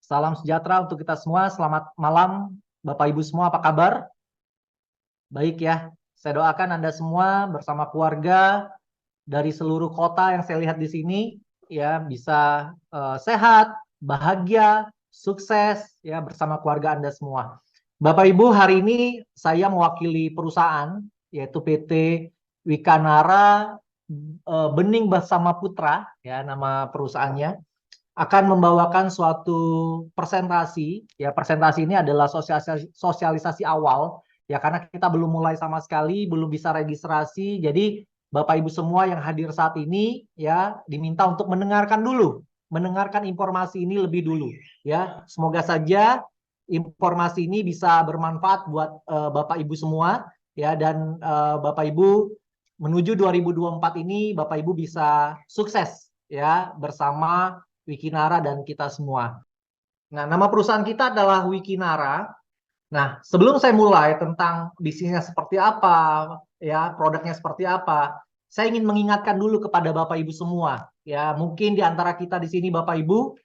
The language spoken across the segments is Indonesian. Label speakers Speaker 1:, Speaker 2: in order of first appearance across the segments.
Speaker 1: Salam sejahtera untuk kita semua. Selamat malam, Bapak Ibu semua. Apa kabar? Baik ya. Saya doakan Anda semua bersama keluarga dari seluruh kota yang saya lihat di sini ya bisa sehat, bahagia, sukses ya bersama keluarga Anda semua. Bapak Ibu, hari ini saya mewakili perusahaan yaitu PT Wikanara Bening Bersama Putra ya nama perusahaannya akan membawakan suatu presentasi. Ya, presentasi ini adalah sosialisasi awal ya karena kita belum mulai sama sekali, belum bisa registrasi. Jadi Bapak Ibu semua yang hadir saat ini ya diminta untuk mendengarkan informasi ini lebih dulu ya. Semoga saja informasi ini bisa bermanfaat buat Bapak Ibu semua ya dan Bapak Ibu menuju 2024 ini Bapak Ibu bisa sukses ya bersama Wikinara dan kita semua. Nah, nama perusahaan kita adalah Wikinara. Nah, sebelum saya mulai tentang bisnisnya seperti apa, ya, produknya seperti apa, saya ingin mengingatkan dulu kepada Bapak Ibu semua. Ya, mungkin di antara kita di sini Bapak Ibu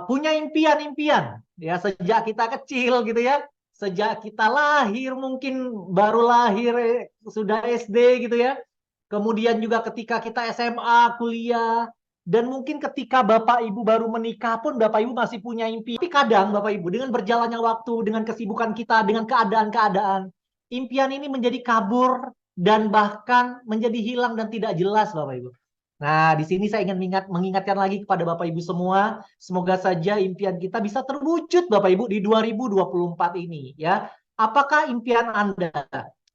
Speaker 1: punya impian-impian ya sejak kita kecil gitu ya. Sejak kita lahir mungkin baru lahir sudah SD gitu ya. Kemudian juga ketika kita SMA, kuliah, dan mungkin ketika Bapak Ibu baru menikah pun Bapak Ibu masih punya impian. Tapi kadang Bapak Ibu dengan berjalannya waktu, dengan kesibukan kita, dengan keadaan-keadaan, impian ini menjadi kabur dan bahkan menjadi hilang dan tidak jelas Bapak Ibu. Nah, di sini saya ingin mengingatkan lagi kepada Bapak Ibu semua, semoga saja impian kita bisa terwujud Bapak Ibu di 2024 ini ya. Apakah impian Anda?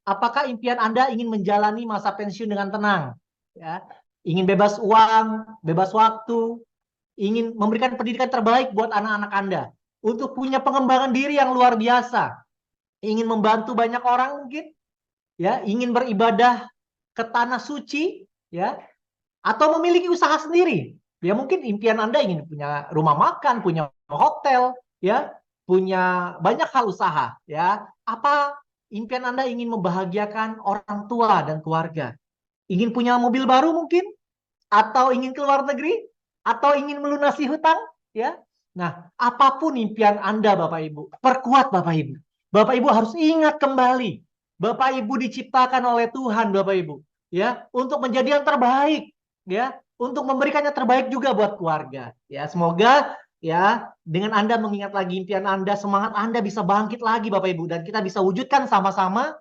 Speaker 1: Apakah impian Anda ingin menjalani masa pensiun dengan tenang? Ya, ingin bebas uang, bebas waktu, ingin memberikan pendidikan terbaik buat anak-anak Anda, untuk punya pengembangan diri yang luar biasa, ingin membantu banyak orang mungkin, ya, ingin beribadah ke tanah suci, ya, atau memiliki usaha sendiri. Ya mungkin impian Anda ingin punya rumah makan, punya hotel, ya, punya banyak hal usaha, ya. Apa impian Anda ingin membahagiakan orang tua dan keluarga? Ingin punya mobil baru mungkin? Atau ingin keluar negeri? Atau ingin melunasi hutang? Ya. Nah, apapun impian Anda Bapak Ibu, perkuat Bapak Ibu. Bapak Ibu harus ingat kembali, Bapak Ibu diciptakan oleh Tuhan Bapak Ibu, ya, untuk menjadi yang terbaik, ya, untuk memberikan yang terbaik juga buat keluarga. Ya, semoga ya dengan Anda mengingat lagi impian Anda, semangat Anda bisa bangkit lagi Bapak Ibu dan kita bisa wujudkan sama-sama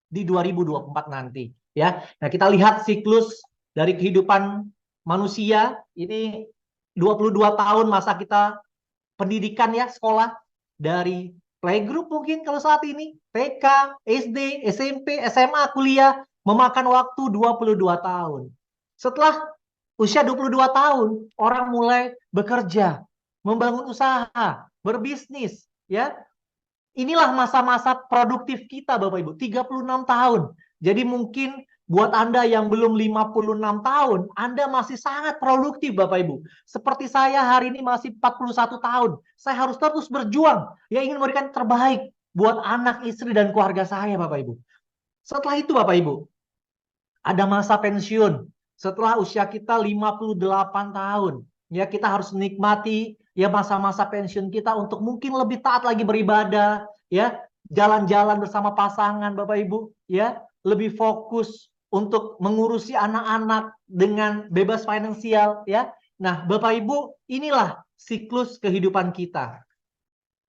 Speaker 1: di 2024 nanti, ya. Nah, kita lihat siklus dari kehidupan manusia ini 22 tahun masa kita pendidikan ya, sekolah dari playgroup mungkin kalau saat ini, TK, SD, SMP, SMA, kuliah, memakan waktu 22 tahun. Setelah usia 22 tahun, orang mulai bekerja, membangun usaha, berbisnis, ya. Inilah masa-masa produktif kita Bapak Ibu, 36 tahun. Jadi mungkin buat Anda yang belum 56 tahun, Anda masih sangat produktif Bapak Ibu. Seperti saya hari ini masih 41 tahun. Saya harus terus berjuang. Ya ingin memberikan terbaik buat anak, istri, dan keluarga saya Bapak Ibu. Setelah itu Bapak Ibu, ada masa pensiun. Setelah usia kita 58 tahun. Ya kita harus menikmati ya masa-masa pensiun kita untuk mungkin lebih taat lagi beribadah, ya, jalan-jalan bersama pasangan Bapak Ibu, ya, lebih fokus untuk mengurusi anak-anak dengan bebas finansial, ya. Nah, Bapak Ibu, inilah siklus kehidupan kita.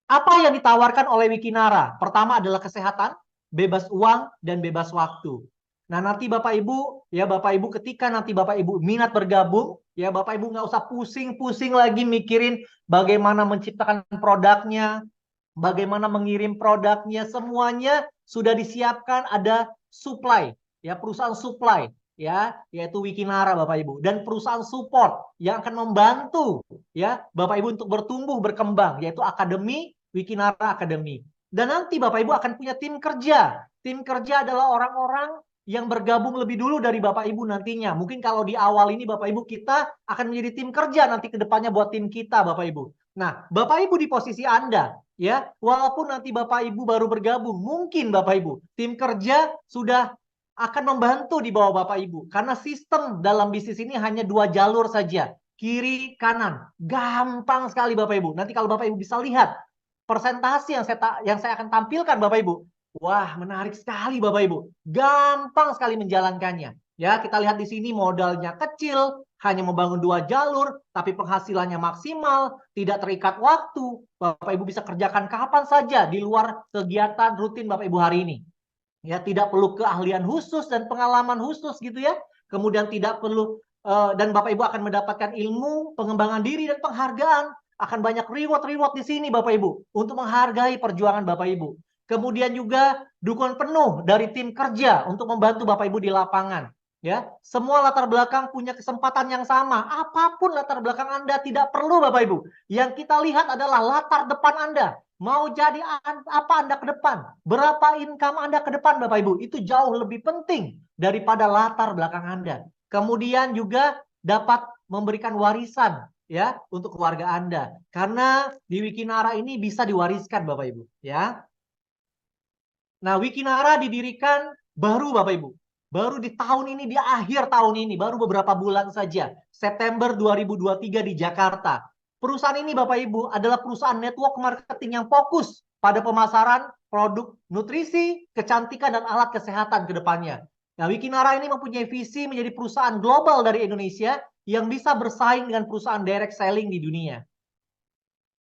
Speaker 1: Apa yang ditawarkan oleh Wikinara? Pertama adalah kesehatan, bebas uang, dan bebas waktu. Nah, nanti Bapak Ibu, ya Bapak Ibu ketika nanti Bapak Ibu minat bergabung, ya Bapak Ibu nggak usah pusing-pusing lagi mikirin bagaimana menciptakan produknya, bagaimana mengirim produknya, semuanya sudah disiapkan, ada supply, ya perusahaan supply, ya yaitu Wikinara Bapak Ibu, dan perusahaan support yang akan membantu ya Bapak Ibu untuk bertumbuh berkembang, yaitu akademi Wikinara Academy. Dan nanti Bapak Ibu akan punya tim kerja. Tim kerja adalah orang-orang yang bergabung lebih dulu dari Bapak Ibu nantinya. Mungkin kalau di awal ini Bapak Ibu kita akan menjadi tim kerja nanti ke depannya buat tim kita Bapak Ibu. Nah, Bapak Ibu di posisi Anda, ya, walaupun nanti Bapak Ibu baru bergabung, mungkin Bapak Ibu tim kerja sudah akan membantu di bawah Bapak Ibu. Karena sistem dalam bisnis ini hanya 2 jalur saja. kiri, kanan. Gampang sekali Bapak Ibu. Nanti kalau Bapak Ibu bisa lihat presentasi yang saya akan tampilkan Bapak Ibu. Wah, menarik sekali Bapak Ibu. Gampang sekali menjalankannya. Ya, kita lihat di sini modalnya kecil, hanya membangun 2 jalur, tapi penghasilannya maksimal, tidak terikat waktu. Bapak Ibu bisa kerjakan kapan saja di luar kegiatan rutin Bapak Ibu hari ini. Ya, tidak perlu keahlian khusus dan pengalaman khusus gitu ya. Kemudian tidak perlu dan Bapak Ibu akan mendapatkan ilmu, pengembangan diri dan penghargaan. Akan banyak reward di sini Bapak Ibu untuk menghargai perjuangan Bapak Ibu. Kemudian juga dukungan penuh dari tim kerja untuk membantu Bapak Ibu di lapangan. Ya, semua latar belakang punya kesempatan yang sama. Apapun latar belakang Anda tidak perlu Bapak Ibu. Yang kita lihat adalah latar depan Anda. Mau jadi apa Anda ke depan? Berapa income Anda ke depan Bapak Ibu? Itu jauh lebih penting daripada latar belakang Anda. Kemudian juga dapat memberikan warisan ya untuk keluarga Anda. Karena di Wikinara ini bisa diwariskan Bapak Ibu ya. Nah, Wikinara didirikan baru Bapak Ibu. Baru di tahun ini, di akhir tahun ini, baru beberapa bulan saja. September 2023 di Jakarta. Perusahaan ini Bapak Ibu adalah perusahaan network marketing yang fokus pada pemasaran produk nutrisi, kecantikan, dan alat kesehatan ke depannya. Nah, Wikinara ini mempunyai visi menjadi perusahaan global dari Indonesia yang bisa bersaing dengan perusahaan direct selling di dunia.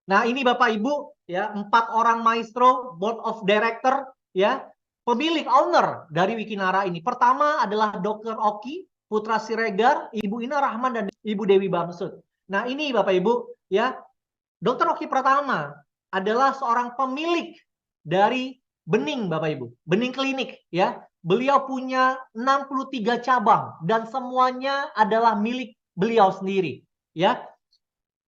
Speaker 1: Nah, ini Bapak Ibu, ya, 4 orang maestro, board of director, ya, pemilik owner dari Wikinara ini. Pertama adalah Dr. Oki Putra Siregar, Ibu Ina Rahman, dan Ibu Dewi Bamsud. Nah, ini Bapak Ibu, ya, Dr. Oki pertama adalah seorang pemilik dari Bening Bapak Ibu, Bening Klinik, ya. Beliau punya 63 cabang dan semuanya adalah milik beliau sendiri, ya.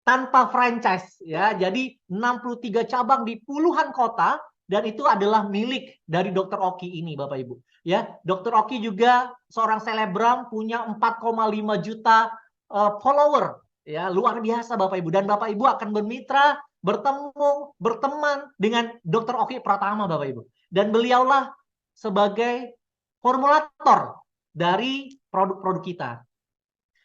Speaker 1: Tanpa franchise ya. Jadi 63 cabang di puluhan kota dan itu adalah milik dari Dr. Oki ini Bapak Ibu. Ya, Dr. Oki juga seorang selebgram punya 4,5 juta follower ya, luar biasa Bapak Ibu, dan Bapak Ibu akan bermitra, bertemu, berteman dengan Dr. Oki Pratama Bapak Ibu. Dan beliaulah sebagai formulator dari produk-produk kita.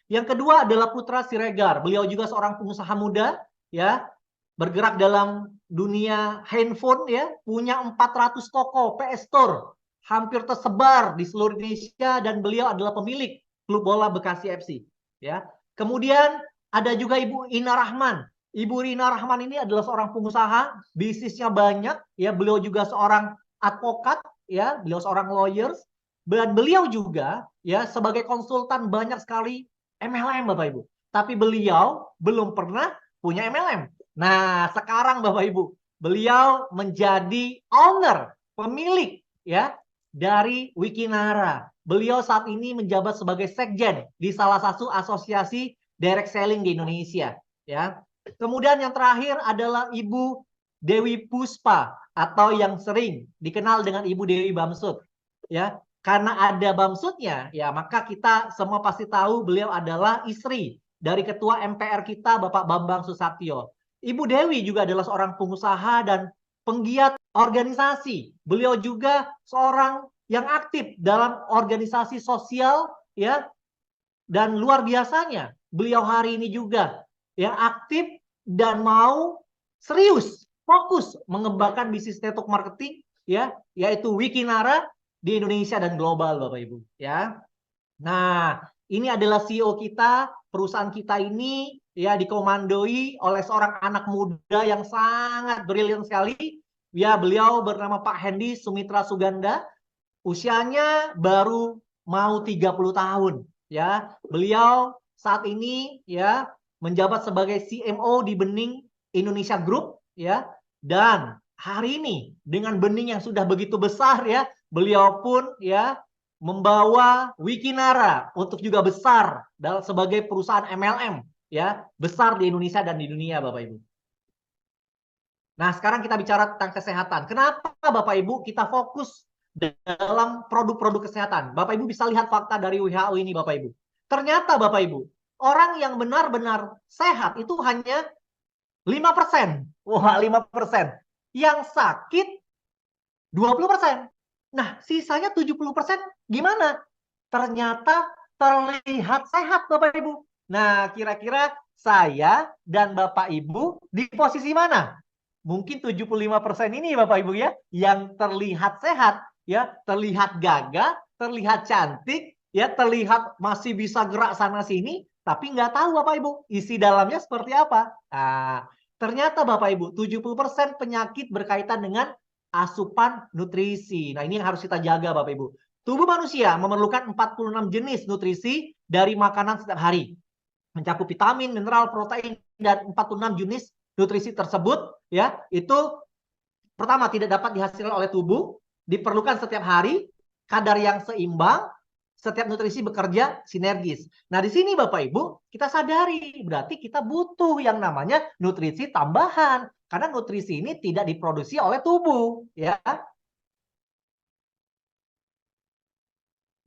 Speaker 1: Yang kedua adalah Putra Siregar. Beliau juga seorang pengusaha muda, ya, bergerak dalam dunia handphone, ya, punya 400 toko PS Store, hampir tersebar di seluruh Indonesia, dan beliau adalah pemilik klub bola Bekasi FC, ya. Kemudian ada juga Ibu Ina Rahman. Ibu Ina Rahman ini adalah seorang pengusaha, bisnisnya banyak, ya. Beliau juga seorang advokat, ya, beliau seorang lawyers, dan beliau juga, ya, sebagai konsultan banyak sekali MLM Bapak Ibu. Tapi beliau belum pernah punya MLM. Nah, sekarang Bapak Ibu, beliau menjadi owner, pemilik ya dari Wikinara. Beliau saat ini menjabat sebagai sekjen di salah satu asosiasi direct selling di Indonesia, ya. Kemudian yang terakhir adalah Ibu Dewi Puspa atau yang sering dikenal dengan Ibu Dewi Bamsud, ya. Karena ada Bamsudnya, ya maka kita semua pasti tahu beliau adalah istri dari Ketua MPR kita, Bapak Bambang Susatyo. Ibu Dewi juga adalah seorang pengusaha dan penggiat organisasi. Beliau juga seorang yang aktif dalam organisasi sosial, ya. Dan luar biasanya, beliau hari ini juga yang aktif dan mau serius, fokus mengembangkan bisnis network marketing, ya, yaitu Wikinara di Indonesia dan global Bapak Ibu ya. Nah, ini adalah CEO kita, perusahaan kita ini ya dikomandoi oleh seorang anak muda yang sangat brilian sekali. Ya, beliau bernama Pak Hendy Sumitra Suganda. Usianya baru mau 30 tahun ya. Beliau saat ini ya menjabat sebagai CMO di Bening Indonesia Group ya. Dan hari ini dengan Bening yang sudah begitu besar ya, beliau pun ya membawa Wikinara untuk juga besar sebagai perusahaan MLM ya, besar di Indonesia dan di dunia Bapak Ibu. Nah, sekarang kita bicara tentang kesehatan. Kenapa Bapak Ibu kita fokus dalam produk-produk kesehatan? Bapak Ibu bisa lihat fakta dari WHO ini Bapak Ibu. Ternyata Bapak Ibu, orang yang benar-benar sehat itu hanya 5%. Wah, 5%. Yang sakit 20%. Nah, sisanya 70% gimana? Ternyata terlihat sehat Bapak Ibu. Nah, kira-kira saya dan Bapak Ibu di posisi mana? Mungkin 75% ini Bapak Ibu ya, yang terlihat sehat, ya, terlihat gagah, terlihat cantik, ya, terlihat masih bisa gerak sana sini, tapi nggak tahu Bapak Ibu isi dalamnya seperti apa. Nah, ternyata Bapak Ibu 70% penyakit berkaitan dengan asupan nutrisi. Nah, ini yang harus kita jaga Bapak Ibu. Tubuh manusia memerlukan 46 jenis nutrisi dari makanan setiap hari. Mencakup vitamin, mineral, protein, dan 46 jenis nutrisi tersebut ya itu pertama tidak dapat dihasilkan oleh tubuh, diperlukan setiap hari, kadar yang seimbang, setiap nutrisi bekerja sinergis. Nah, di sini Bapak Ibu, kita sadari berarti kita butuh yang namanya nutrisi tambahan karena nutrisi ini tidak diproduksi oleh tubuh, ya.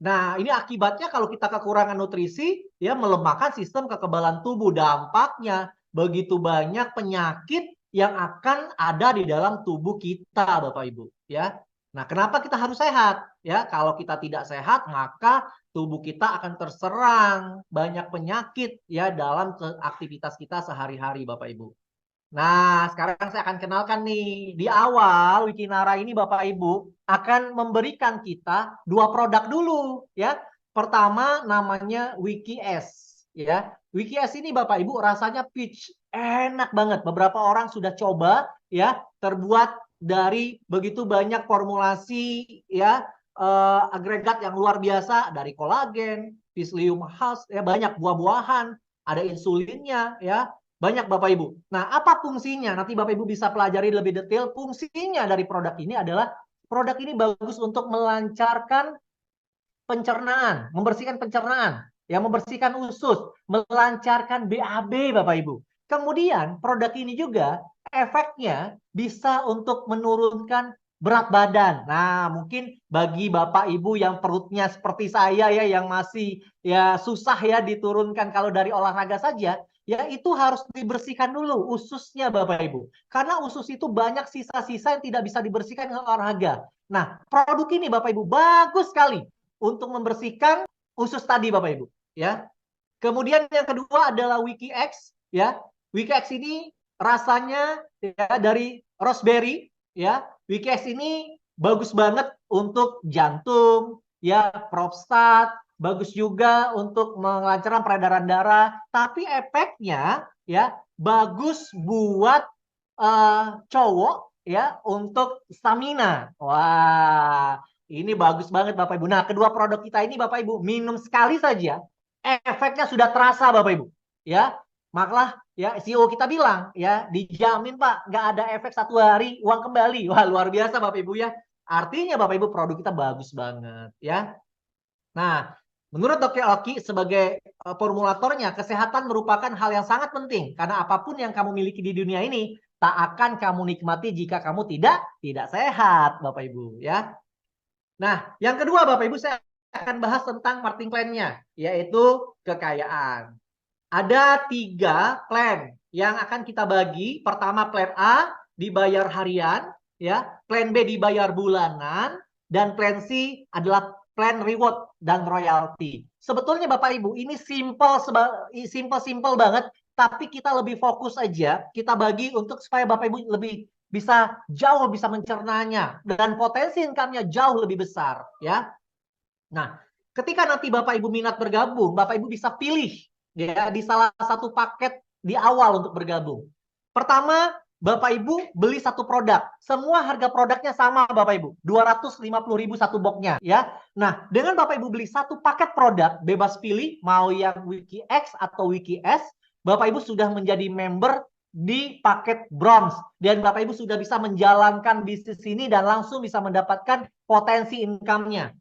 Speaker 1: Nah, ini akibatnya kalau kita kekurangan nutrisi, ya melemahkan sistem kekebalan tubuh. Dampaknya begitu banyak penyakit yang akan ada di dalam tubuh kita, Bapak Ibu. Ya, nah kenapa kita harus sehat? Ya, kalau kita tidak sehat, maka tubuh kita akan terserang banyak penyakit ya dalam aktivitas kita sehari-hari, Bapak Ibu. Nah, sekarang saya akan kenalkan nih. Di awal Wikinara ini Bapak Ibu akan memberikan kita dua produk dulu ya. Pertama namanya WikiS ya. WikiS ini Bapak Ibu rasanya peach, enak banget. Beberapa orang sudah coba ya, terbuat dari begitu banyak formulasi ya, agregat yang luar biasa dari kolagen, psyllium husk ya, banyak buah-buahan, ada insulinnya ya. Banyak Bapak Ibu. Nah, apa fungsinya? Nanti Bapak Ibu bisa pelajari lebih detail. Fungsinya dari produk ini adalah produk ini bagus untuk melancarkan pencernaan, membersihkan pencernaan, ya, membersihkan usus, melancarkan BAB Bapak Ibu. Kemudian produk ini juga efeknya bisa untuk menurunkan berat badan. Nah, mungkin bagi Bapak Ibu yang perutnya seperti saya ya, yang masih ya susah ya diturunkan kalau dari olahraga saja, ya itu harus dibersihkan dulu ususnya Bapak Ibu. Karena usus itu banyak sisa-sisa yang tidak bisa dibersihkan dengan olahraga. Nah, produk ini Bapak Ibu bagus sekali untuk membersihkan usus tadi Bapak Ibu, ya. Kemudian yang kedua adalah WikiX, ya. WikiX ini rasanya ya dari raspberry, ya. WikiX ini bagus banget untuk jantung, ya, prostat, bagus juga untuk melancarkan peredaran darah, tapi efeknya ya bagus buat cowok ya untuk stamina. Wah, ini bagus banget Bapak Ibu. Nah, kedua produk kita ini Bapak Ibu minum sekali saja, efeknya sudah terasa Bapak Ibu. Ya, malah ya CEO kita bilang ya dijamin Pak, nggak ada efek 1 hari uang kembali. Wah, luar biasa Bapak Ibu ya. Artinya Bapak Ibu produk kita bagus banget ya. Nah, menurut Dr. Oki sebagai formulatornya, kesehatan merupakan hal yang sangat penting karena apapun yang kamu miliki di dunia ini tak akan kamu nikmati jika kamu tidak sehat, Bapak Ibu ya. Nah, yang kedua Bapak Ibu saya akan bahas tentang marketing plan-nya, yaitu kekayaan. Ada 3 plan yang akan kita bagi. Pertama plan A dibayar harian, ya. Plan B dibayar bulanan, dan plan C adalah plan reward dan royalty. Sebetulnya Bapak Ibu ini simple banget, tapi kita lebih fokus aja. Kita bagi untuk supaya Bapak Ibu lebih bisa jauh bisa mencernanya dan potensi income-nya jauh lebih besar, ya. Nah, ketika nanti Bapak Ibu minat bergabung, Bapak Ibu bisa pilih ya di salah satu paket di awal untuk bergabung. Pertama, Bapak Ibu beli satu produk. Semua harga produknya sama Bapak Ibu. 250.000 satu boxnya ya. Nah, dengan Bapak Ibu beli satu paket produk, bebas pilih mau yang WikiX atau WikiS, Bapak Ibu sudah menjadi member di paket bronze dan Bapak Ibu sudah bisa menjalankan bisnis ini dan langsung bisa mendapatkan potensi income-nya.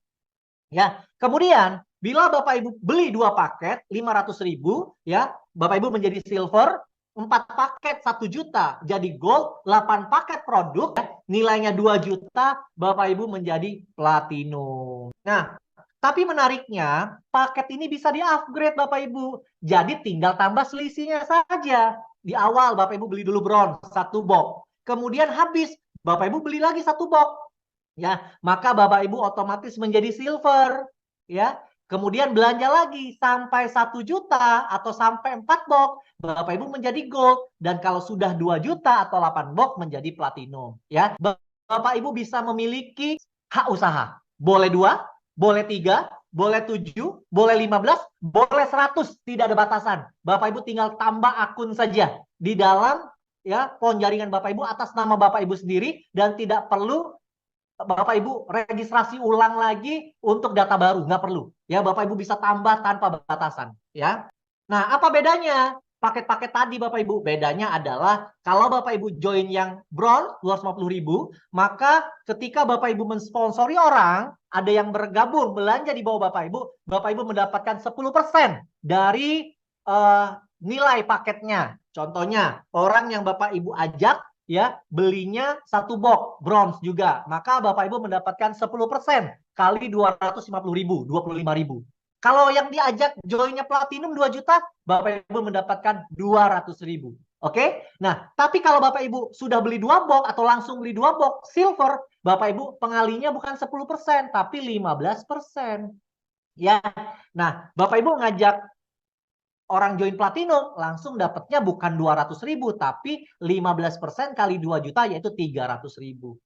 Speaker 1: Ya, kemudian bila Bapak Ibu beli 2 paket 500.000 ya, Bapak Ibu menjadi silver, 4 paket 1 juta jadi gold, 8 paket produk ya, nilainya 2 juta, Bapak Ibu menjadi platinum. Nah, tapi menariknya paket ini bisa di-upgrade Bapak Ibu. Jadi tinggal tambah selisihnya saja. Di awal Bapak Ibu beli dulu bronze 1 box. Kemudian habis Bapak Ibu beli lagi 1 box. Ya, maka Bapak Ibu otomatis menjadi silver, ya. Kemudian belanja lagi sampai 1 juta atau sampai 4 box, Bapak Ibu menjadi gold. Dan kalau sudah 2 juta atau 8 box menjadi platinum. Ya, Bapak Ibu bisa memiliki hak usaha. Boleh 2, boleh 3, boleh 7, boleh 15, boleh 100. Tidak ada batasan. Bapak Ibu tinggal tambah akun saja di dalam ya pohon jaringan Bapak Ibu atas nama Bapak Ibu sendiri dan tidak perlu Bapak Ibu registrasi ulang lagi untuk data baru, nggak perlu. Ya, Bapak Ibu bisa tambah tanpa batasan. Ya. Nah, apa bedanya? Paket-paket tadi Bapak Ibu, bedanya adalah kalau Bapak Ibu join yang bronze 250.000, maka ketika Bapak Ibu mensponsori orang, ada yang bergabung belanja di bawah Bapak Ibu mendapatkan 10% dari nilai paketnya. Contohnya, orang yang Bapak Ibu ajak ya belinya 1 box bronze juga, maka Bapak Ibu mendapatkan 10% kali 250.000, 25.000. Kalau yang diajak joinnya platinum 2 juta, Bapak Ibu mendapatkan 200.000. Oke? Nah, tapi kalau Bapak Ibu sudah beli 2 box atau langsung beli 2 box silver, Bapak Ibu pengalinya bukan 10%, tapi 15%. Ya. Nah, Bapak Ibu ngajak orang join platinum langsung dapatnya bukan 200.000 tapi 15% kali 2 juta yaitu 300.000.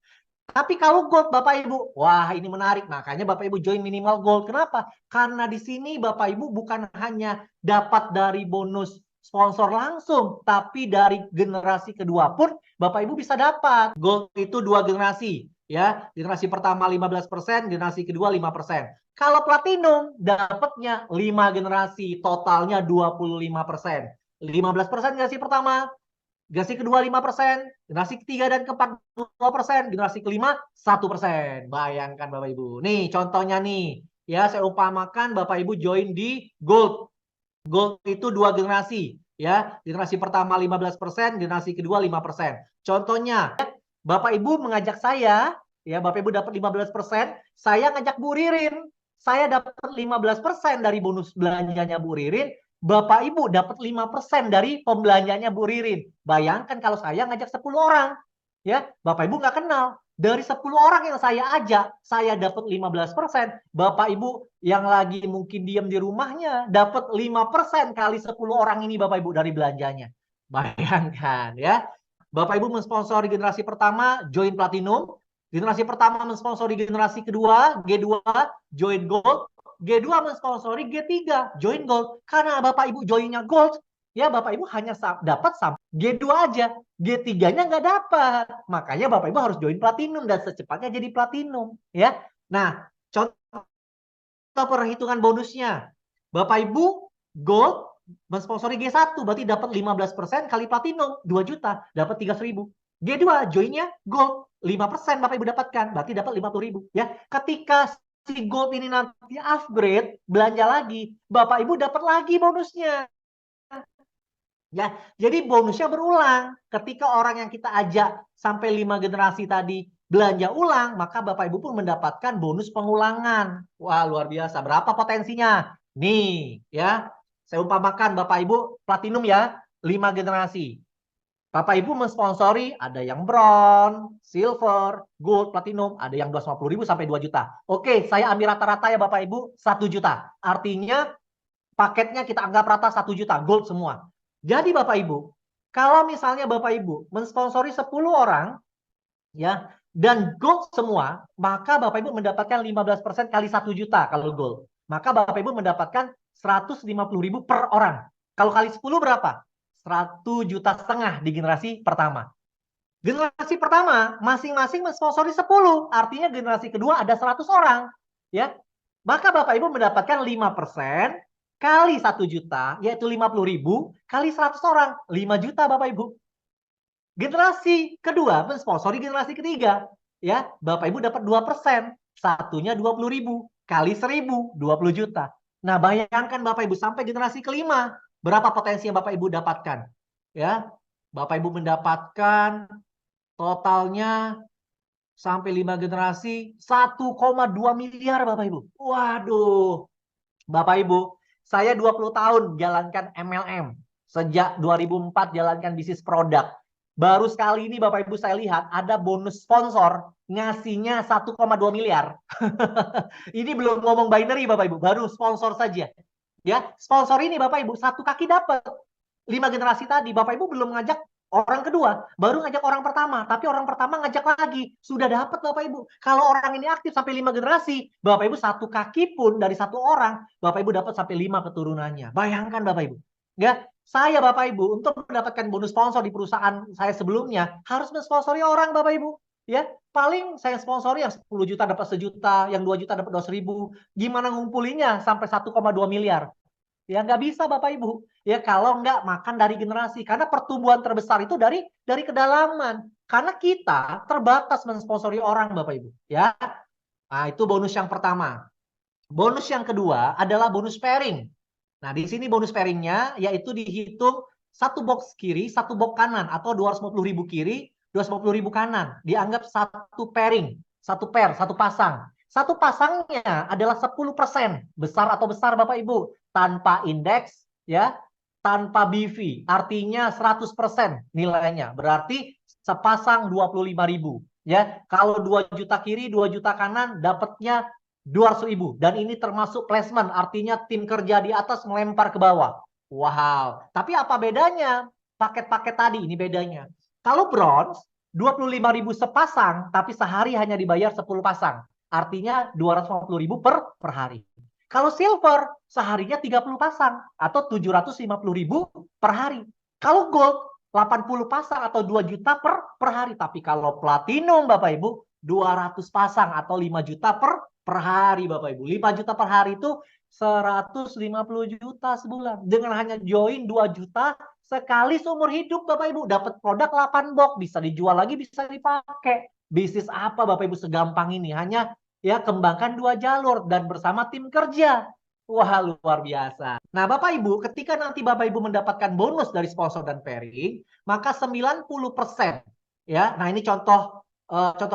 Speaker 1: Tapi kalau gold Bapak Ibu, wah ini menarik. Makanya Bapak Ibu join minimal gold. Kenapa? Karena di sini Bapak Ibu bukan hanya dapat dari bonus sponsor langsung, tapi dari generasi kedua pun Bapak Ibu bisa dapat. Gold itu 2 generasi, ya. Generasi pertama 15%, generasi kedua 5%. Kalau platinum dapatnya 5 generasi, totalnya 25%. 15% generasi pertama, generasi kedua 5%, generasi ketiga dan keempat 2%, generasi kelima 1%. Bayangkan Bapak Ibu. Nih contohnya nih, ya saya umpamakan Bapak Ibu join di gold. Gold itu 2 generasi, ya. Generasi pertama 15%, generasi kedua 5%. Contohnya, Bapak Ibu mengajak saya, ya Bapak Ibu dapat 15%, saya ngajak Bu Ririn. Saya dapat 15% dari bonus belanjanya Bu Ririn, Bapak Ibu dapat 5% dari pembelanjanya Bu Ririn. Bayangkan kalau saya ngajak 10 orang. Ya, Bapak Ibu nggak kenal. Dari 10 orang yang saya ajak, saya dapat 15%. Bapak Ibu yang lagi mungkin diam di rumahnya dapat 5% kali 10 orang ini Bapak Ibu dari belanjanya. Bayangkan ya. Bapak Ibu mensponsori generasi pertama join platinum, generasi pertama mensponsori generasi kedua G2 join gold, G2 mensponsori G3 join gold. Karena Bapak Ibu joinnya gold, ya Bapak Ibu hanya dapat sampai G2 aja. G3-nya nggak dapat. Makanya Bapak Ibu harus join platinum dan secepatnya jadi platinum, ya. Nah, contoh perhitungan bonusnya. Bapak Ibu gold mensponsori G1 berarti dapat 15% kali platinum 2 juta, dapat 300.000. G2 joinnya gold 5% Bapak Ibu dapatkan, berarti dapat 50.000, ya. Ketika si gold ini nanti upgrade, belanja lagi, Bapak Ibu dapat lagi bonusnya. Ya, jadi bonusnya berulang. Ketika orang yang kita ajak sampai 5 generasi tadi belanja ulang, maka Bapak Ibu pun mendapatkan bonus pengulangan. Wah, luar biasa. Berapa potensinya? Nih, ya. Saya umpamakan Bapak Ibu platinum ya, 5 generasi. Bapak Ibu mensponsori ada yang bronze, silver, gold, platinum, ada yang 250.000 sampai 2 juta. Oke, saya ambil rata-rata ya Bapak Ibu 1 juta. Artinya paketnya kita anggap rata 1 juta, gold semua. Jadi Bapak Ibu, kalau misalnya Bapak Ibu mensponsori 10 orang, ya, dan gold semua, maka Bapak Ibu mendapatkan 15% kali 1 juta kalau gold. Maka Bapak Ibu mendapatkan 150.000 per orang. Kalau kali 10 berapa? 1,5 juta di generasi pertama. Generasi pertama, masing-masing mensponsori 10. Artinya generasi kedua ada 100 orang. Ya, maka Bapak Ibu mendapatkan 5% kali 1 juta, yaitu 50.000, kali 100 orang, 5 juta Bapak Ibu. Generasi kedua mensponsori generasi ketiga. Ya, Bapak Ibu dapat 2%, satunya 20.000, kali 1.000, 20 juta. Nah, bayangkan Bapak Ibu sampai generasi kelima, berapa potensi yang Bapak Ibu dapatkan? Ya, Bapak Ibu mendapatkan totalnya sampai 5 generasi 1,2 miliar Bapak Ibu. Waduh. Bapak Ibu, saya 20 tahun jalankan MLM. Sejak 2004 jalankan bisnis produk. Baru sekali ini Bapak Ibu saya lihat ada bonus sponsor ngasihnya 1,2 miliar. Ini belum ngomong binary Bapak Ibu, baru sponsor saja. Ya, sponsor ini Bapak Ibu satu kaki dapat. 5 generasi tadi, Bapak Ibu belum ngajak orang kedua, baru ngajak orang pertama, tapi orang pertama ngajak lagi, sudah dapat Bapak Ibu. Kalau orang ini aktif sampai 5 generasi, Bapak Ibu satu kaki pun dari satu orang, Bapak Ibu dapat sampai 5 keturunannya. Bayangkan Bapak Ibu. Ya, saya Bapak Ibu untuk mendapatkan bonus sponsor di perusahaan saya sebelumnya harus mensponsori orang Bapak Ibu. Ya, paling saya sponsori yang 10 juta dapat sejuta, yang 2 juta dapat 200.000. Gimana ngumpulinya sampai 1,2 miliar? Ya nggak bisa Bapak Ibu. Ya kalau nggak makan dari generasi. Karena pertumbuhan terbesar itu dari kedalaman. Karena kita terbatas mensponsori orang Bapak Ibu. Ya. Nah itu bonus yang pertama. Bonus yang kedua adalah bonus pairing. Nah di sini bonus pairingnya yaitu dihitung satu box kiri, satu box kanan. Atau 250.000 kiri, 250.000 kanan. Dianggap satu pairing. Satu pair, satu pasang. Satu pasangnya adalah 10%. Besar atau besar Bapak Ibu. Tanpa indeks, ya, tanpa BV. Artinya 100% nilainya. Berarti sepasang 25.000. Ya, kalau 2 juta kiri, 2 juta kanan, dapatnya 200.000. Dan ini termasuk placement. Artinya tim kerja di atas melempar ke bawah. Wow. Tapi apa bedanya? Paket-paket tadi, ini bedanya. Kalau bronze, 25.000 sepasang, tapi sehari hanya dibayar 10 pasang. Artinya 250.000 per hari. Kalau silver, seharinya 30 pasang atau 750.000 per hari. Kalau gold, 80 pasang atau 2 juta per hari. Tapi kalau platinum, Bapak Ibu, 200 pasang atau 5 juta per hari, Bapak Ibu. 5 juta per hari itu 150 juta sebulan. Dengan hanya join 2 juta sekali seumur hidup, Bapak Ibu. Dapat produk 8 box, bisa dijual lagi, bisa dipakai. Bisnis apa Bapak Ibu segampang ini? Hanya ya kembangkan 2 jalur dan bersama tim kerja. Wah, luar biasa. Nah, Bapak Ibu, ketika nanti Bapak Ibu mendapatkan bonus dari sponsor dan pairing, maka 90% ya. Nah, ini contoh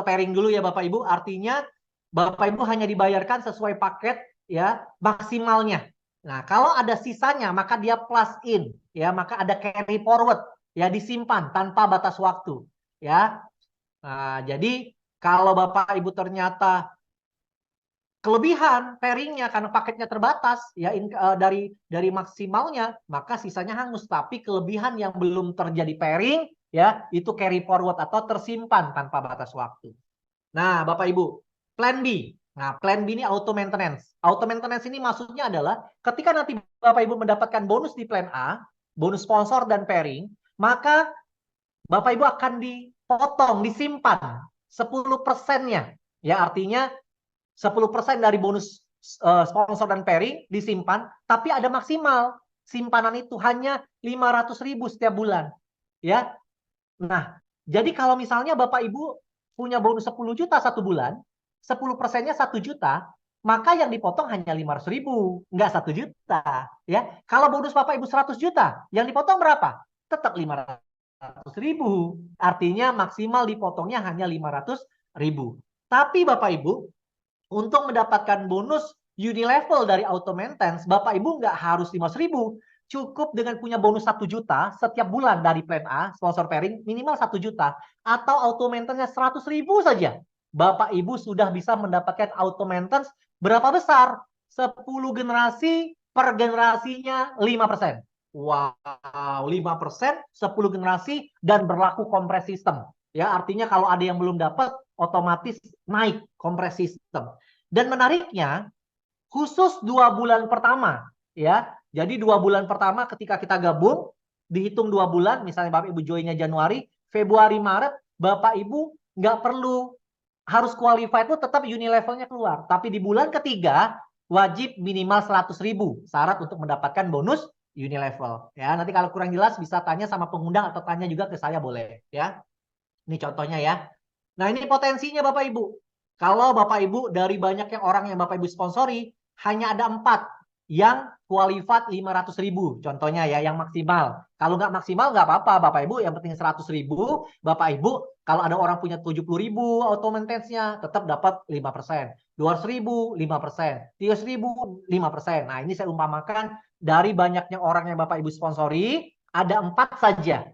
Speaker 1: pairing dulu ya Bapak Ibu. Artinya Bapak Ibu hanya dibayarkan sesuai paket ya maksimalnya. Nah, kalau ada sisanya maka dia plus in ya, maka ada carry forward ya, disimpan tanpa batas waktu ya. Nah, jadi kalau Bapak Ibu ternyata kelebihan pairingnya karena paketnya terbatas ya dari maksimalnya, maka sisanya hangus. Tapi kelebihan yang belum terjadi pairing ya itu carry forward atau tersimpan tanpa batas waktu. Nah, Bapak Ibu, plan B. Nah, plan B ini auto maintenance. Auto maintenance ini maksudnya adalah ketika nanti Bapak Ibu mendapatkan bonus di plan A, bonus sponsor dan pairing, maka Bapak Ibu akan dipotong, disimpan 10%-nya. Ya, artinya 10% dari bonus sponsor dan pairing disimpan, tapi ada maksimal simpanan itu hanya 500.000 setiap bulan. Ya. Nah, jadi kalau misalnya Bapak Ibu punya bonus 10 juta satu bulan, 10%-nya 1 juta, maka yang dipotong hanya 500.000, nggak 1 juta. Ya. Kalau bonus Bapak Ibu 100 juta, yang dipotong berapa? Tetap 500.000. Artinya maksimal dipotongnya hanya 500.000. Tapi Bapak Ibu, untuk mendapatkan bonus unilevel dari auto maintenance, Bapak Ibu nggak harus 500.000. Cukup dengan punya bonus 1 juta setiap bulan dari plan A, sponsor pairing, minimal 1 juta. Atau auto maintenance 100.000 saja. Bapak Ibu sudah bisa mendapatkan auto maintenance berapa besar? 10 generasi per generasinya 5%. Wow, 5%, 10 generasi dan berlaku kompres sistem. Ya, artinya kalau ada yang belum dapat, otomatis naik kompres sistem. Dan menariknya, khusus 2 bulan pertama, ya. Jadi 2 bulan pertama ketika kita gabung, dihitung 2 bulan, misalnya Bapak Ibu joinnya Januari, Februari, Maret, Bapak Ibu nggak perlu harus qualified itu tetap unilevelnya keluar. Tapi di bulan ketiga, wajib minimal 100.000 syarat untuk mendapatkan bonus unilevel. Ya, nanti kalau kurang jelas bisa tanya sama pengundang atau tanya juga ke saya boleh. Ya, ini contohnya ya. Nah ini potensinya Bapak Ibu. Kalau Bapak Ibu dari banyaknya orang yang Bapak Ibu sponsori, hanya ada 4 yang qualified 500.000. Contohnya ya, yang maksimal. Kalau nggak maksimal nggak apa-apa Bapak Ibu, yang penting 100.000. Bapak Ibu, kalau ada orang punya 70.000 auto maintenance-nya, tetap dapat 5%. 200.000, 5%. 300.000, 5%. Nah ini saya umpamakan dari banyaknya orang yang Bapak Ibu sponsori, ada 4 saja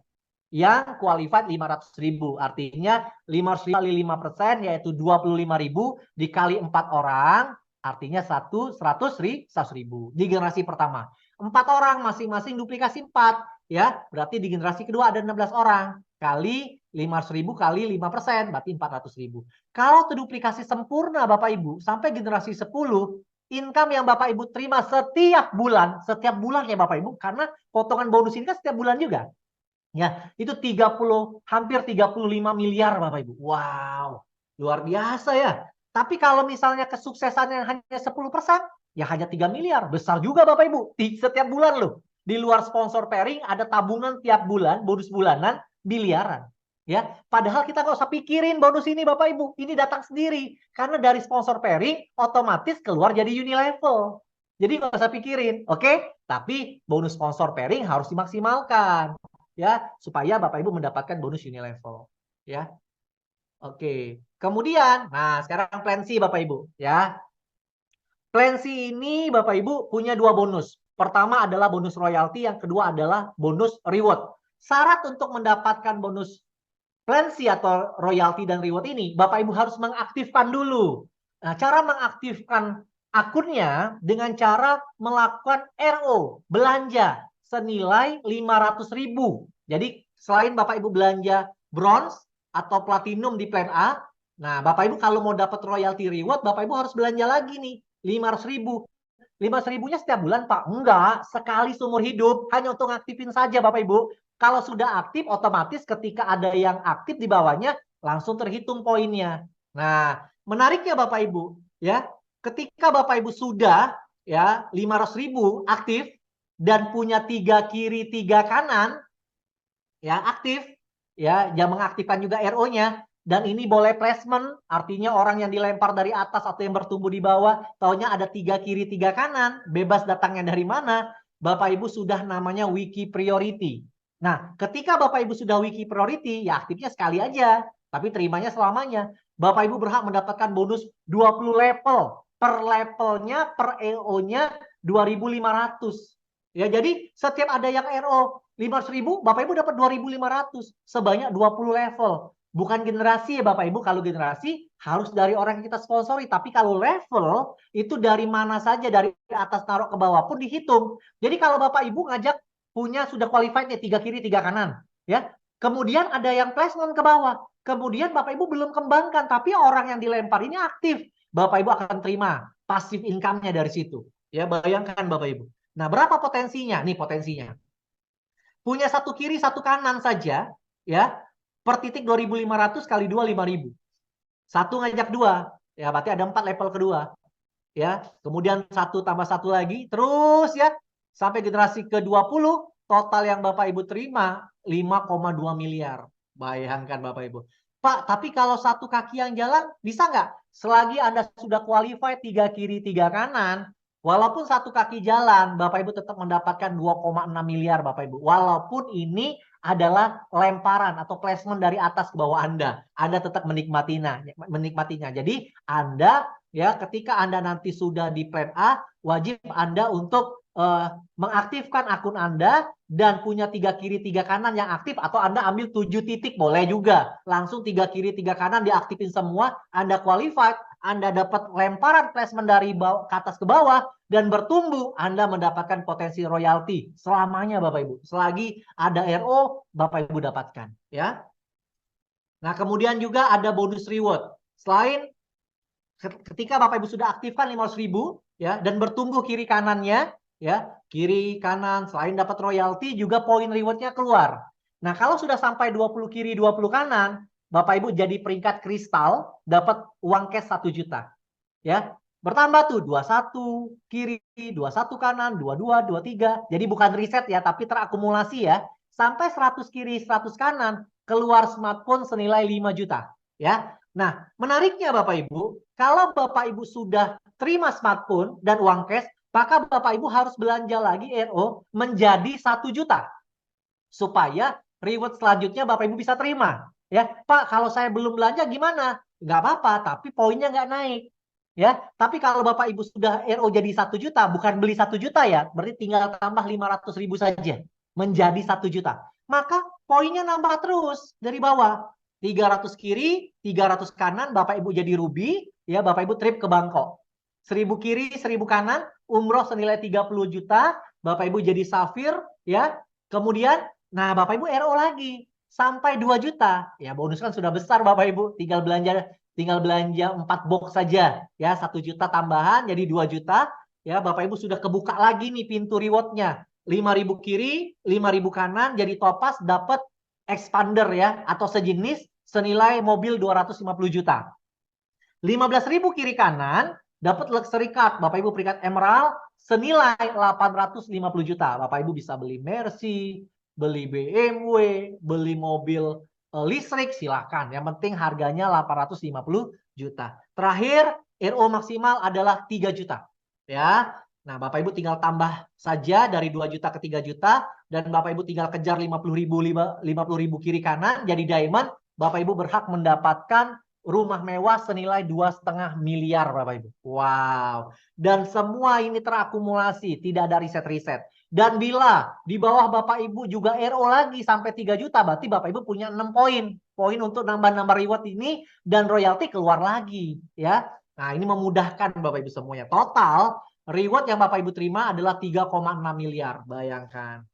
Speaker 1: yang qualified 500.000. Artinya 500.000 kali 5% yaitu 25.000 dikali 4 orang, artinya 100.000 di generasi pertama. 4 orang masing-masing duplikasi 4. ya, berarti di generasi kedua ada 16 orang. Kali 500.000 kali 5%, berarti 400.000. Kalau terduplikasi sempurna Bapak Ibu, sampai generasi 10, income yang Bapak Ibu terima setiap bulan ya Bapak Ibu, karena potongan bonus ini kan setiap bulan juga. Ya, itu 30, hampir 35 miliar Bapak Ibu. Wow, luar biasa ya. Tapi kalau misalnya kesuksesannya hanya 10%, ya hanya 3 miliar. Besar juga Bapak Ibu. Setiap bulan loh. Di luar sponsor pairing ada tabungan tiap bulan, bonus bulanan miliaran. Ya, padahal kita nggak usah pikirin bonus ini Bapak Ibu. Ini datang sendiri. Karena dari sponsor pairing otomatis keluar jadi unilevel. Jadi nggak usah pikirin, oke? Tapi bonus sponsor pairing harus dimaksimalkan ya, supaya Bapak Ibu mendapatkan bonus unilevel ya. Oke. Kemudian, nah sekarang plan C Bapak Ibu ya. Plan C ini Bapak Ibu punya dua bonus. Pertama adalah bonus royalti, yang kedua adalah bonus reward. Syarat untuk mendapatkan bonus plan C atau royalti dan reward ini, Bapak Ibu harus mengaktifkan dulu. Nah, cara mengaktifkan akunnya dengan cara melakukan RO, belanja senilai 500.000. Jadi selain Bapak Ibu belanja bronze atau platinum di plan A, nah Bapak Ibu kalau mau dapat royalty reward, Bapak Ibu harus belanja lagi nih 500.000. 500.000-nya setiap bulan Pak? Enggak, sekali seumur hidup, hanya untuk ngaktifin saja Bapak Ibu. Kalau sudah aktif, otomatis ketika ada yang aktif di bawahnya, langsung terhitung poinnya. Nah, menariknya Bapak Ibu, ya, ketika Bapak Ibu sudah ya 500.000 aktif dan punya 3 kiri 3 kanan, ya aktif, ya, jangan mengaktifkan juga RO-nya. Dan ini boleh placement, artinya orang yang dilempar dari atas atau yang bertumbuh di bawah, taunya ada 3 kiri 3 kanan, bebas datangnya dari mana, Bapak Ibu sudah namanya wiki priority. Nah, ketika Bapak Ibu sudah wiki priority, ya aktifnya sekali aja, tapi terimanya selamanya. Bapak Ibu berhak mendapatkan bonus 20 level. Per levelnya, per EO-nya 2.500. Ya, jadi setiap ada yang RO 500.000, Bapak Ibu dapat 2.500 sebanyak 20 level. Bukan generasi ya Bapak Ibu, kalau generasi harus dari orang yang kita sponsori, tapi kalau level itu dari mana saja, dari atas taruh ke bawah pun dihitung. Jadi kalau Bapak Ibu ngajak punya sudah qualified nih 3 kiri 3 kanan, ya. Kemudian ada yang placement ke bawah. Kemudian Bapak Ibu belum kembangkan, tapi orang yang dilempar ini aktif. Bapak Ibu akan terima passive income-nya dari situ. Ya, bayangkan Bapak Ibu. Nah, berapa potensinya? Nih potensinya. Punya satu kiri, satu kanan saja, ya. Per titik 2.500 kali 2, 5.000. Satu ngajak dua, ya berarti ada 4 level kedua. Ya, kemudian satu tambah satu lagi, terus ya, sampai generasi ke-20, total yang Bapak Ibu terima 5,2 miliar. Bayangkan Bapak Ibu. Pak, tapi kalau satu kaki yang jalan, bisa nggak? Selagi Anda sudah qualified 3 kiri 3 kanan, walaupun satu kaki jalan, Bapak Ibu tetap mendapatkan 2,6 miliar Bapak Ibu. Walaupun ini adalah lemparan atau placement dari atas ke bawah Anda. Anda tetap menikmatinya. Jadi Anda ya ketika Anda nanti sudah di plan A, wajib Anda untuk mengaktifkan akun Anda dan punya 3 kiri 3 kanan yang aktif, atau Anda ambil 7 titik boleh juga. Langsung 3 kiri 3 kanan diaktifin semua, Anda qualified, Anda dapat lemparan placement dari bawah, ke atas ke bawah, dan bertumbuh, Anda mendapatkan potensi royalti selamanya Bapak Ibu. Selagi ada RO, Bapak Ibu dapatkan. Ya. Nah, kemudian juga ada bonus reward. Selain ketika Bapak Ibu sudah aktifkan 500.000 ya dan bertumbuh kiri kanannya, ya, kiri kanan, selain dapat royalti juga poin rewardnya keluar. Nah, kalau sudah sampai 20 kiri 20 kanan, Bapak Ibu jadi peringkat kristal, dapat uang cash 1 juta. Ya, bertambah tuh 21 kiri, 21 kanan, 22, 23. Jadi bukan riset ya, tapi terakumulasi ya. Sampai 100 kiri, 100 kanan, keluar smartphone senilai 5 juta. Ya. Nah, menariknya Bapak Ibu, kalau Bapak Ibu sudah terima smartphone dan uang cash, maka Bapak Ibu harus belanja lagi RO menjadi 1 juta. Supaya reward selanjutnya Bapak Ibu bisa terima. Ya, Pak, kalau saya belum belanja gimana? Nggak apa-apa, tapi poinnya nggak naik. Ya, tapi kalau Bapak Ibu sudah RO jadi 1 juta, bukan beli 1 juta ya, berarti tinggal tambah 500.000 saja menjadi 1 juta. Maka poinnya nambah terus dari bawah. 300 kiri, 300 kanan, Bapak Ibu jadi ruby, ya Bapak Ibu trip ke Bangkok. 1.000 kiri, 1.000 kanan, umroh senilai 30 juta, Bapak Ibu jadi safir, ya. Kemudian, nah Bapak Ibu RO lagi sampai 2 juta. Ya bonus kan sudah besar Bapak Ibu, tinggal belanja 4 box saja ya, 1 juta tambahan jadi 2 juta. Ya Bapak Ibu sudah kebuka lagi nih pintu rewardnya. 5.000 kiri, 5.000 kanan jadi topas dapat expander ya atau sejenis senilai mobil 250 juta. 15.000 kiri kanan dapat luxury card Bapak Ibu peringkat emerald senilai 850 juta. Bapak Ibu bisa beli Mercy, beli BMW, beli mobil listrik silakan. Yang penting harganya 850 juta. Terakhir RO maksimal adalah 3 juta. Ya. Nah, Bapak Ibu tinggal tambah saja dari 2 juta ke 3 juta dan Bapak Ibu tinggal kejar 50.000 kiri kanan jadi diamond. Bapak Ibu berhak mendapatkan rumah mewah senilai 2,5 miliar Bapak Ibu. Wow. Dan semua ini terakumulasi, tidak ada riset-riset. Dan bila di bawah Bapak Ibu juga RO lagi sampai 3 juta, berarti Bapak Ibu punya 6 poin. Poin untuk nambah-nambah reward ini dan royalti keluar lagi. Ya. Nah ini memudahkan Bapak Ibu semuanya. Total reward yang Bapak Ibu terima adalah 3,6 miliar. Bayangkan.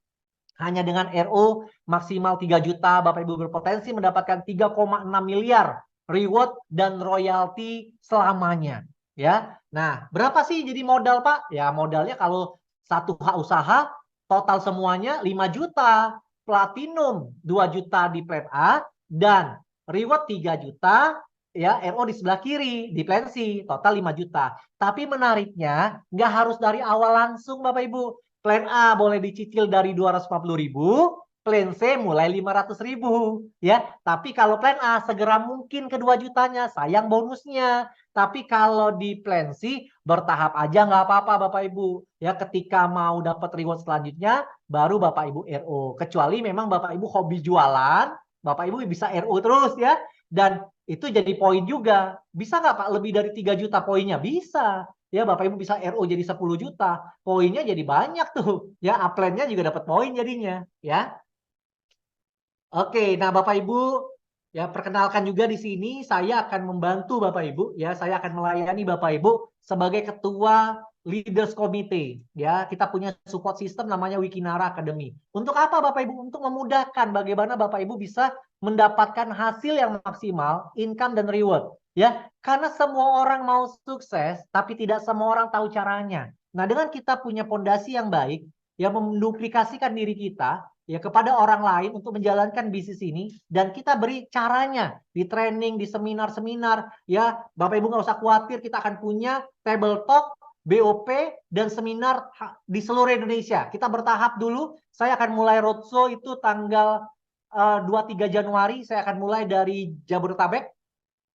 Speaker 1: Hanya dengan RO maksimal 3 juta, Bapak Ibu berpotensi mendapatkan 3,6 miliar reward dan royalti selamanya. Ya, nah berapa sih jadi modal Pak? Ya modalnya kalau satu hak usaha total semuanya 5 juta, platinum 2 juta di plan A dan reward 3 juta, ya RO di sebelah kiri di plan C total 5 juta. Tapi menariknya nggak harus dari awal langsung Bapak Ibu. Plan A boleh dicicil dari 250.000, plan C mulai 500.000 ya. Tapi kalau plan A segera mungkin ke 2 jutanya, sayang bonusnya. Tapi kalau di plan C bertahap aja nggak apa-apa Bapak Ibu. Ya ketika mau dapat reward selanjutnya baru Bapak Ibu RO. Kecuali memang Bapak Ibu hobi jualan, Bapak Ibu bisa RO terus ya. Dan itu jadi poin juga. Bisa nggak Pak lebih dari 3 juta poinnya? Bisa. Ya Bapak Ibu bisa RO jadi 10 juta. Poinnya jadi banyak tuh. Ya upline-nya juga dapat poin jadinya. Ya. Oke, nah Bapak Ibu ya perkenalkan juga di sini saya akan membantu Bapak Ibu ya, saya akan melayani Bapak Ibu sebagai ketua Leaders Committee ya. Kita punya support system namanya Wikinara Academy. Untuk apa Bapak Ibu? Untuk memudahkan bagaimana Bapak Ibu bisa mendapatkan hasil yang maksimal, income dan reward ya. Karena semua orang mau sukses tapi tidak semua orang tahu caranya. Nah, dengan kita punya pondasi yang baik yang menduplikasikan diri kita ya kepada orang lain untuk menjalankan bisnis ini dan kita beri caranya di training, di seminar-seminar ya. Bapak Ibu nggak usah khawatir, kita akan punya table talk, BOP dan seminar di seluruh Indonesia. Kita bertahap dulu. Saya akan mulai roadshow itu tanggal 2-3 Januari. Saya akan mulai dari Jabodetabek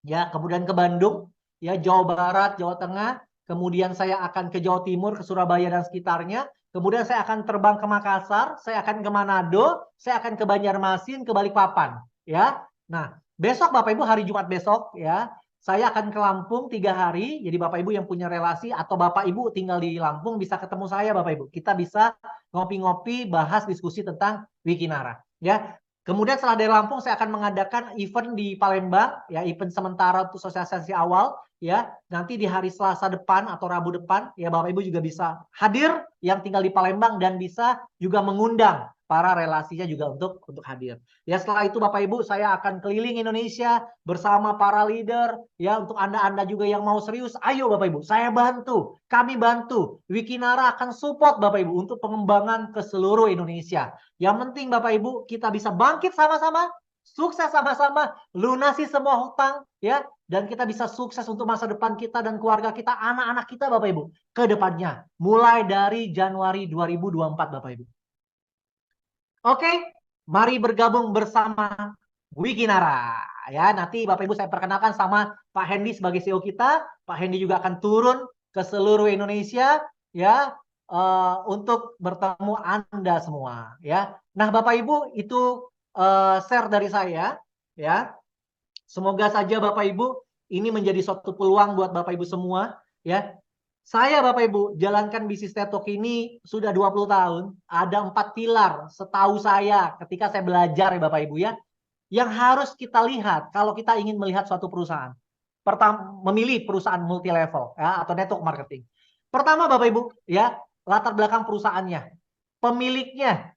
Speaker 1: ya, kemudian ke Bandung ya, Jawa Barat, Jawa Tengah, kemudian saya akan ke Jawa Timur, ke Surabaya dan sekitarnya. Kemudian saya akan terbang ke Makassar, saya akan ke Manado, saya akan ke Banjarmasin, ke Balikpapan, ya. Nah, besok Bapak Ibu hari Jumat besok, ya, saya akan ke Lampung 3 hari. Jadi Bapak Ibu yang punya relasi atau Bapak Ibu tinggal di Lampung bisa ketemu saya Bapak Ibu. Kita bisa ngopi-ngopi, bahas diskusi tentang Wikinara, ya. Kemudian setelah dari Lampung saya akan mengadakan event di Palembang, ya event sementara untuk sosialisasi awal. Ya, nanti di hari Selasa depan atau Rabu depan ya Bapak Ibu juga bisa hadir yang tinggal di Palembang dan bisa juga mengundang para relasinya juga untuk hadir. Ya setelah itu Bapak Ibu saya akan keliling Indonesia bersama para leader ya. Untuk Anda juga yang mau serius, ayo Bapak Ibu, saya bantu, kami bantu. Wikinara akan support Bapak Ibu untuk pengembangan ke seluruh Indonesia. Yang penting Bapak Ibu kita bisa bangkit sama-sama, sukses sama-sama, lunasi semua hutang ya, dan kita bisa sukses untuk masa depan kita dan keluarga kita, anak-anak kita Bapak Ibu ke depannya mulai dari Januari 2024 Bapak Ibu. Oke, mari bergabung bersama Wikinara ya. Nanti Bapak Ibu saya perkenalkan sama Pak Hendy sebagai CEO kita. Pak Hendy juga akan turun ke seluruh Indonesia ya, untuk bertemu Anda semua ya. Nah, Bapak Ibu itu share dari saya ya. Semoga saja Bapak Ibu ini menjadi suatu peluang buat Bapak Ibu semua ya. Saya Bapak Ibu jalankan bisnis TED ini sudah 20 tahun. Ada 4 pilar setahu saya ketika saya belajar ya Bapak Ibu ya. Yang harus kita lihat kalau kita ingin melihat suatu perusahaan. Pertama, memilih perusahaan multi level ya, atau network marketing. Pertama Bapak Ibu ya, latar belakang perusahaannya, pemiliknya.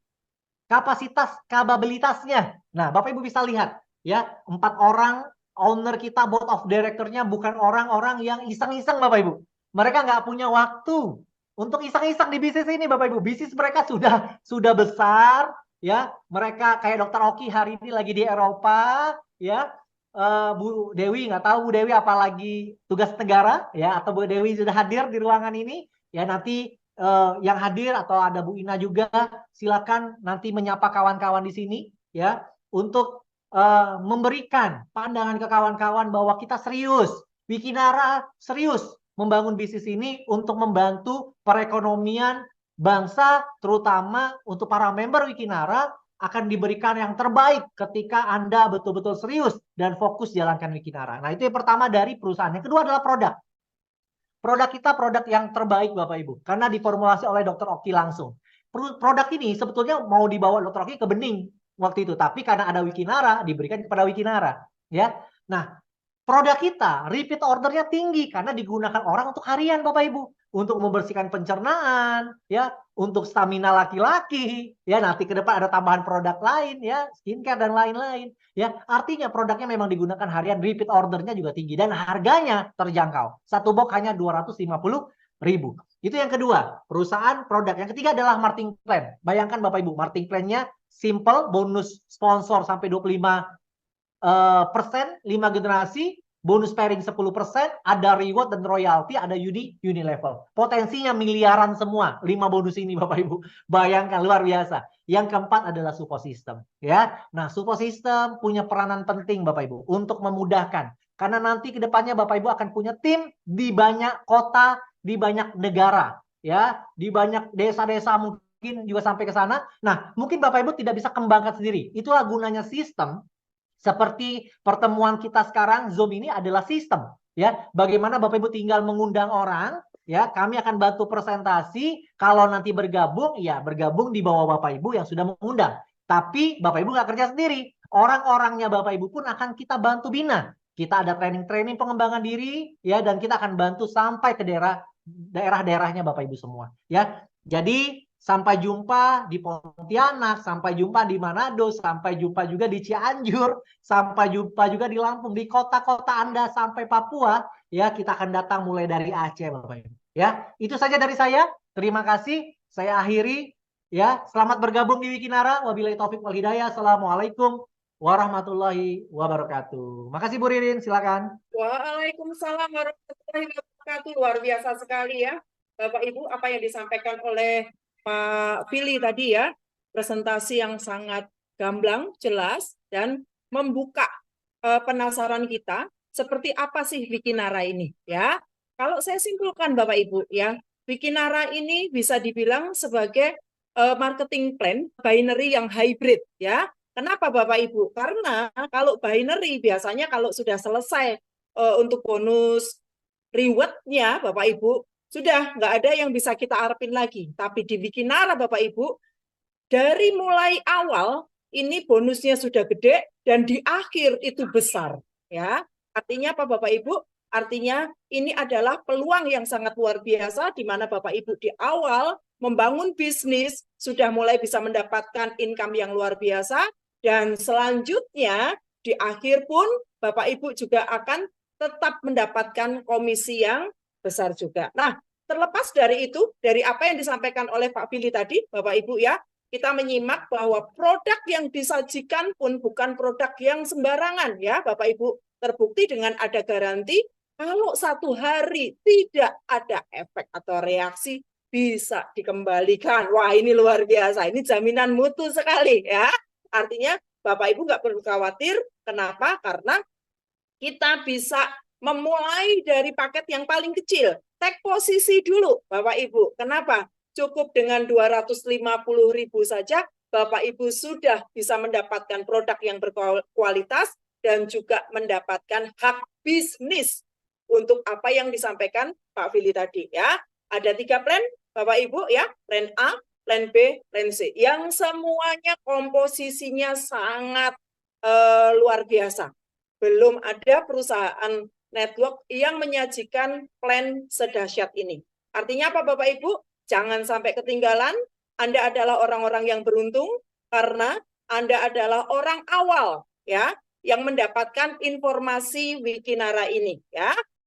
Speaker 1: kapabilitasnya. Nah, Bapak Ibu bisa lihat ya, 4 orang owner kita, board of director-nya bukan orang-orang yang iseng-iseng Bapak Ibu. Mereka nggak punya waktu untuk iseng-iseng di bisnis ini Bapak Ibu. Bisnis mereka sudah besar ya. Mereka kayak Dokter Oki hari ini lagi di Eropa ya. Bu Dewi nggak tahu Bu Dewi apalagi tugas negara ya, atau Bu Dewi sudah hadir di ruangan ini ya. Nanti yang hadir atau ada Bu Ina juga, silakan nanti menyapa kawan-kawan di sini ya, untuk memberikan pandangan ke kawan-kawan bahwa kita serius, Wikinara serius membangun bisnis ini untuk membantu perekonomian bangsa, terutama untuk para member Wikinara akan diberikan yang terbaik ketika Anda betul-betul serius dan fokus jalankan Wikinara. Nah, itu yang pertama dari perusahaan. Yang kedua adalah produk. Produk kita produk yang terbaik Bapak Ibu, karena diformulasi oleh Dr. Oki langsung. Produk ini sebetulnya mau dibawa Dr. Oki ke Bening waktu itu, tapi karena ada Wikinara diberikan kepada Wikinara, ya. Nah, produk kita repeat ordernya tinggi karena digunakan orang untuk harian Bapak Ibu, untuk membersihkan pencernaan, ya, untuk stamina laki-laki, ya. Nanti ke depan ada tambahan produk lain, ya, skincare dan lain-lain, ya. Artinya produknya memang digunakan harian, repeat ordernya juga tinggi dan harganya terjangkau. Satu box hanya 250.000. Itu yang kedua, perusahaan produk. Yang ketiga adalah marketing plan. Bayangkan Bapak Ibu, marketing plan-nya simple, bonus sponsor sampai 25%, 5 generasi, bonus pairing 10%, ada reward dan royalty, ada uni level. Potensinya miliaran semua, 5 bonus ini Bapak Ibu. Bayangkan, luar biasa. Yang keempat adalah support system, ya. Nah, support system punya peranan penting Bapak Ibu untuk memudahkan. Karena nanti ke depannya Bapak Ibu akan punya tim di banyak kota, di banyak negara, ya, di banyak desa-desa, mungkin juga sampai ke sana. Nah, mungkin Bapak Ibu tidak bisa kembangkan sendiri. Itulah gunanya sistem. Seperti pertemuan kita sekarang, Zoom ini adalah sistem, ya. Bagaimana Bapak Ibu tinggal mengundang orang, ya, kami akan bantu presentasi. Kalau nanti bergabung, ya bergabung di bawah Bapak Ibu yang sudah mengundang. Tapi Bapak Ibu nggak kerja sendiri. Orang-orangnya Bapak Ibu pun akan kita bantu bina. Kita ada training-training pengembangan diri, ya, dan kita akan bantu sampai ke daerah-daerahnya Bapak Ibu semua, ya. Jadi sampai jumpa di Pontianak, sampai jumpa di Manado, sampai jumpa juga di Cianjur, sampai jumpa juga di Lampung, di kota-kota Anda sampai Papua, ya, kita akan datang mulai dari Aceh Bapak Ibu. Ya, itu saja dari saya. Terima kasih. Saya akhiri, ya. Selamat bergabung di Wikinara. Wabillahi taufik wal hidayah. Assalamualaikum warahmatullahi wabarakatuh. Makasih Bu Ririn, silakan.
Speaker 2: Waalaikumsalam warahmatullahi wabarakatuh. Luar biasa sekali ya, Bapak Ibu, apa yang disampaikan oleh Pak Fili tadi ya, presentasi yang sangat gamblang, jelas, dan membuka penasaran kita seperti apa sih Wikinara ini ya. Kalau saya simpulkan Bapak Ibu ya, Wikinara ini bisa dibilang sebagai marketing plan binary yang hybrid ya. Kenapa Bapak Ibu? Karena kalau binary biasanya kalau sudah selesai untuk bonus reward-nya Bapak Ibu, sudah nggak ada yang bisa kita harapin lagi. Tapi di Wikinara Bapak Ibu, dari mulai awal ini bonusnya sudah gede dan di akhir itu besar. Ya, artinya apa Bapak Ibu? Artinya ini adalah peluang yang sangat luar biasa di mana Bapak Ibu di awal membangun bisnis sudah mulai bisa mendapatkan income yang luar biasa dan selanjutnya di akhir pun Bapak Ibu juga akan tetap mendapatkan komisi yang besar juga. Nah, terlepas dari itu, dari apa yang disampaikan oleh Pak Fili tadi, Bapak Ibu ya, kita menyimak bahwa produk yang disajikan pun bukan produk yang sembarangan ya, Bapak Ibu. Terbukti dengan ada garansi, kalau 1 hari tidak ada efek atau reaksi, bisa dikembalikan. Wah, ini luar biasa. Ini jaminan mutu sekali ya. Artinya Bapak Ibu nggak perlu khawatir. Kenapa? Karena kita bisa memulai dari paket yang paling kecil. Take posisi dulu, Bapak Ibu. Kenapa? Cukup dengan 250.000 saja, Bapak Ibu sudah bisa mendapatkan produk yang berkualitas dan juga mendapatkan hak bisnis untuk apa yang disampaikan Pak Fili tadi. Ya, ada 3 plan, Bapak Ibu ya, plan A, plan B, plan C, yang semuanya komposisinya sangat luar biasa. Belum ada perusahaan network yang menyajikan plan sedahsyat ini. Artinya apa Bapak Ibu? Jangan sampai ketinggalan. Anda adalah orang-orang yang beruntung karena Anda adalah orang awal ya yang mendapatkan informasi Wikinara ini ya.